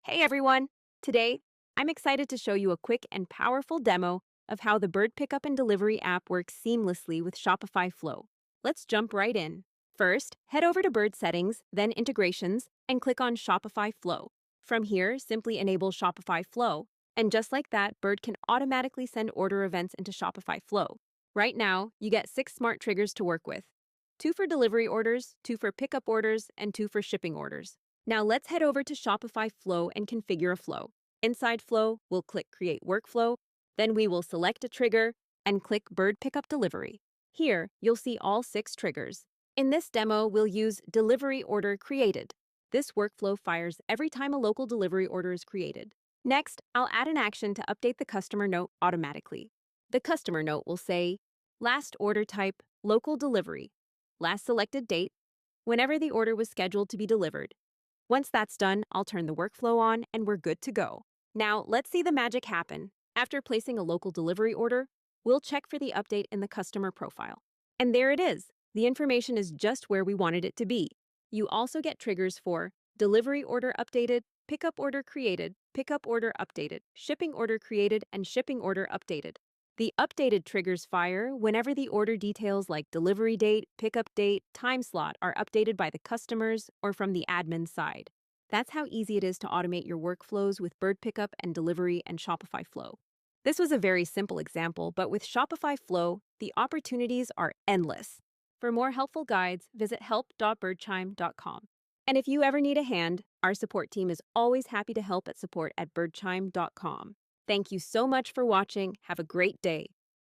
Hey everyone! Today, I'm excited to show you a quick and powerful demo of how the bird pickup and delivery app works seamlessly with Shopify Flow. Let's jump right in. First, head over to Bird Settings, then Integrations, and click on Shopify Flow. From here, simply enable Shopify Flow, and just like that, Bird can automatically send order events into Shopify Flow. Right now, you get 6 smart triggers to work with: 2 for delivery orders, 2 for pickup orders, and 2 for shipping orders. Now let's head over to Shopify Flow and configure a flow. Inside Flow, we'll click Create Workflow, then we will select a trigger and click Bird Pickup Delivery. Here, you'll see all 6 triggers. In this demo, we'll use Delivery Order Created. This workflow fires every time a local delivery order is created. Next, I'll add an action to update the customer note automatically. The customer note will say, Last order type, local delivery. Last selected date, whenever the order was scheduled to be delivered. Once that's done, I'll turn the workflow on and we're good to go. Now, let's see the magic happen. After placing a local delivery order, we'll check for the update in the customer profile. And there it is. The information is just where we wanted it to be. You also get triggers for delivery order updated, pickup order created, pickup order updated, shipping order created, and shipping order updated. The updated triggers fire whenever the order details like delivery date, pickup date, time slot are updated by the customers or from the admin side. That's how easy it is to automate your workflows with Bird Pickup and Delivery and Shopify Flow. This was a very simple example, but with Shopify Flow, the opportunities are endless. For more helpful guides, visit help.birdchime.com. And if you ever need a hand, our support team is always happy to help at support@birdchime.com. Thank you so much for watching. Have a great day.